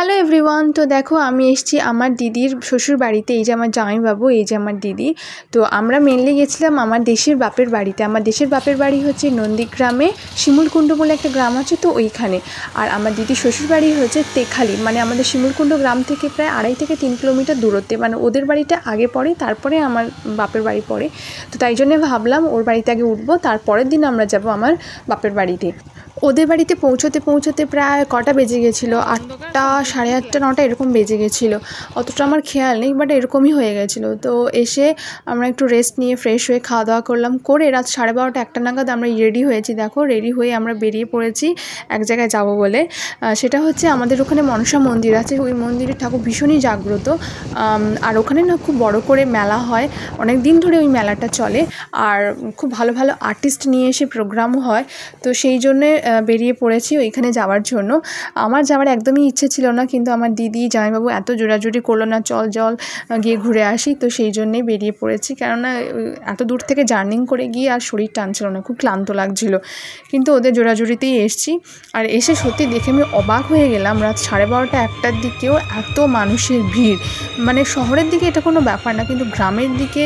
Hello everyone. তো দেখো আমি এসেছি আমার দিদির শ্বশুর বাড়িতে। এই যে আমার জামাইবাবু, এই যে আমার দিদি। তো আমরা মেনলি গেছিলাম আমার দেশের বাপের বাড়িতে। আমার দেশের বাপের বাড়ি হচ্ছে নন্দীগ্রামে, শিমুলকুণ্ড বলে একটা গ্রাম আছে, তো ওইখানে। আর আমার দিদির শ্বশুর বাড়ি হচ্ছে তেখালি, মানে আমাদের শিমুলকুণ্ড গ্রাম থেকে প্রায় 2.5 থেকে 3 কিলোমিটার দূরত্বে। মানে ওদের বাড়িটা আগে পড়ে, তারপরে আমার বাপের বাড়ি পড়ে। তো তাই জন্যে ভাবলাম ওর বাড়িতে আগে উঠবো, তারপরের দিন আমরা যাব আমার বাপের বাড়িতে। ওদের বাড়িতে পৌঁছতে প্রায় কটা বেজে গেছিলো, 8টা, 8:30, 9টা এরকম বেজে গেছিলো। অতটা আমার খেয়াল নেই, বাট এরকমই হয়ে গেছিলো। তো এসে আমরা একটু রেস্ট নিয়ে ফ্রেশ হয়ে খাওয়া দাওয়া করলাম, করে রাত 12:30, 1টা নাগাদ আমরা রেডি হয়েছি। দেখো রেডি হয়ে আমরা বেরিয়ে পড়েছি এক জায়গায় যাব বলে। সেটা হচ্ছে আমাদের ওখানে মনসা মন্দির আছে, ওই মন্দিরের ঠাকুর ভীষণই জাগ্রত। আর ওখানে না খুব বড় করে মেলা হয়, অনেক দিন ধরে ওই মেলাটা চলে। আর খুব ভালো ভালো আর্টিস্ট নিয়ে এসে প্রোগ্রামও হয়। তো সেই জন্যে বেরিয়ে পড়েছি ওইখানে যাওয়ার জন্য। আমার যাওয়ার একদমই ইচ্ছে ছিল না, কিন্তু আমার দিদি জামাইবাবু এত জোরাজুরি করলো না, চল গিয়ে ঘুরে আসি। তো সেই জন্যেই বেরিয়ে পড়েছি, কেননা এত দূর থেকে জার্নিং করে গিয়ে আর শরীর টানছিল না, খুব ক্লান্ত লাগছিল। কিন্তু ওদের জোরাজুরিতেই এসছি। আর এসে সত্যি দেখে আমি অবাক হয়ে গেলাম, রাত 12:30, 1টার দিকেও এত মানুষের ভিড়। মানে শহরের দিকে এটা কোনো ব্যাপার না, কিন্তু গ্রামের দিকে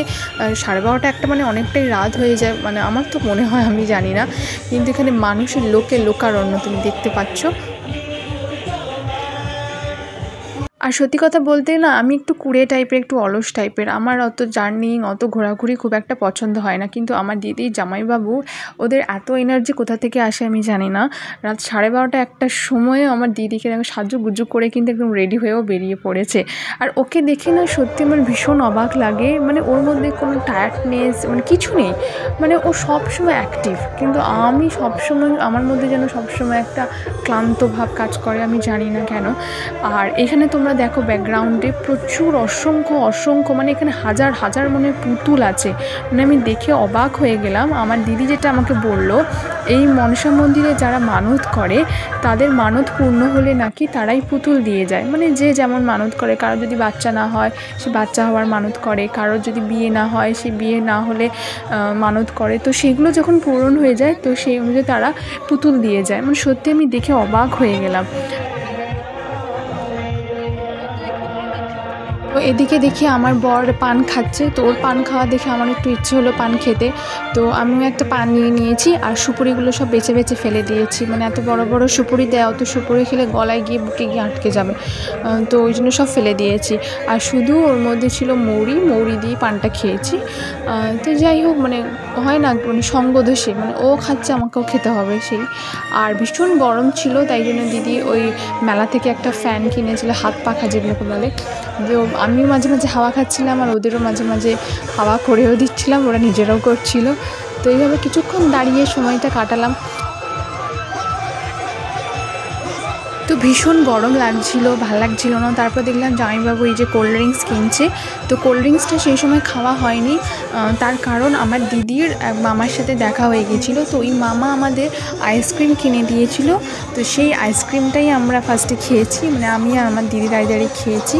12:30, 1টা মানে অনেকটাই রাত হয়ে যায়, মানে আমার তো মনে হয়, আমি জানি না। কিন্তু এখানে মানুষের লোকারণ্য তুমি দেখতে পাচ্ছ। আর সত্যি কথা বলতে না, আমি একটু কুড়ে টাইপের, একটু অলস টাইপের। আমার অত জার্নি, অত ঘোরাঘুরি খুব একটা পছন্দ হয় না। কিন্তু আমার দিদি জামাইবাবু, ওদের এত এনার্জি কোথা থেকে আসে আমি জানি না। রাত 12:30, 1টার সময়ে আমার দিদিকে সাজুগুজু করে কিন্তু একদম রেডি হয়েও বেরিয়ে পড়েছে। আর ওকে দেখে না সত্যি আমার ভীষণ অবাক লাগে। মানে ওর মধ্যে কোনো টায়ার্ডনেস মানে কিছু নেই, মানে ও সবসময় অ্যাক্টিভ। কিন্তু আমি সবসময়, আমার মধ্যে যেন সবসময় একটা ক্লান্ত ভাব কাজ করে, আমি জানি না কেন। আর এখানে তোমরা দেখো ব্যাকগ্রাউন্ডে প্রচুর অসংখ্য মানে এখানে হাজার মনে পুতুল আছে। মানে আমি দেখে অবাক হয়ে গেলাম। আমার দিদি যেটা আমাকে বলল, এই মনসা মন্দিরে যারা মানত করে তাদের মানত পূর্ণ হলে নাকি তারাই পুতুল দিয়ে যায়। মানে যে যেমন মানত করে, কারো যদি বাচ্চা না হয় সে বাচ্চা হওয়ার মানত করে, কারোর যদি বিয়ে না হয় সে বিয়ে না হলে মানত করে। তো সেগুলো যখন পূরণ হয়ে যায়, তো সেই অনুযায়ী তারা পুতুল দিয়ে যায়। মানে সত্যি আমি দেখে অবাক হয়ে গেলাম। তো এদিকে দেখি আমার বর পান খাচ্ছে, তো ওর পান খাওয়া দেখে আমার একটু ইচ্ছে হলো পান খেতে। তো আমিও একটা পান নিয়েছি, আর সুপুরিগুলো সব বেছে ফেলে দিয়েছি। মানে এত বড় বড় সুপুরি দেয়, অত সুপুরি খেলে গলায় গিয়ে বুকে গিয়ে আটকে যাবে, তো ওই জন্য সব ফেলে দিয়েছি। আর শুধু ওর মধ্যে ছিল মৌরি দিয়ে পানটা খেয়েছি। তো যাই হোক, মানে হয় না, মানে সঙ্গদোষে, মানে ও খাচ্ছে আমাকেও খেতে হবে সেই। আর ভীষণ গরম ছিল, তাই জন্য দিদি ওই মেলা থেকে একটা ফ্যান কিনেছিল, হাত পাখা যেগুলোকে বলে। যে আমিও মাঝে মাঝে হাওয়া খাচ্ছিলাম, আর ওদেরও মাঝে মাঝে হাওয়া করেও দিচ্ছিলাম, ওরা নিজেরাও করছিল। তো এইভাবে কিছুক্ষণ দাঁড়িয়ে সময়টা কাটালাম। তো ভীষণ গরম লাগছিল, ভালো লাগছিল না। তারপর দেখলাম জামাইবাবু এই যে কোল্ড ড্রিঙ্কস কিনছে। তো কোল্ড ড্রিঙ্কসটা সেই সময় খাওয়া হয়নি, তার কারণ আমার দিদির এক মামার সাথে দেখা হয়ে গেছিলো। তো ওই মামা আমাদের আইসক্রিম কিনে দিয়েছিল। তো সেই আইসক্রিমটাই আমরা ফার্স্টে খেয়েছি, মানে আমি আর আমার দিদি দাঁড়িয়ে খেয়েছি।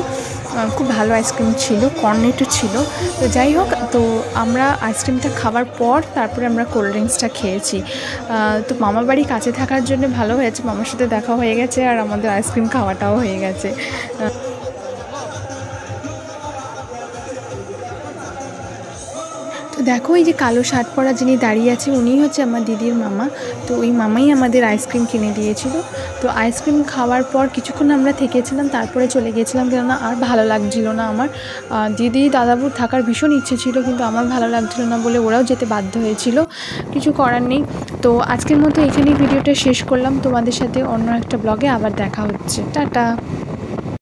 খুব ভালো আইসক্রিম ছিল, কর্নেটও ছিল। তো যাই হোক, তো আমরা আইসক্রিমটা খাওয়ার পর তারপরে আমরা কোল্ড ড্রিঙ্কসটা খেয়েছি। তো মামার বাড়ি কাছে থাকার জন্য ভালো হয়েছে, মামার সাথে দেখা হয়ে গেছে আর আমাদের আইসক্রিম খাওয়াটাও হয়ে গেছে। তো দেখো এই যে কালো শার্ট পরা যিনি দাঁড়িয়ে আছে, উনিই হচ্ছে আমার দিদির মামা। তো ওই মামাই আমাদের আইসক্রিম কিনে দিয়েছিল। তো আইসক্রিম খাওয়ার পর কিছুক্ষণ আমরা থেকেছিলাম, তারপরে চলে গেছিলাম, কেননা আর ভালো লাগছিল না আমার। দিদি দাদাবুর থাকার ভীষণ ইচ্ছে ছিল, কিন্তু আমার ভালো লাগছিল না বলে ওরাও যেতে বাধ্য হয়েছিল, কিছু করার নেই। তো আজকের মতো এখানেই ভিডিওটা শেষ করলাম। তোমাদের সাথে অন্য একটা ব্লগে আবার দেখা হচ্ছে। টাটা।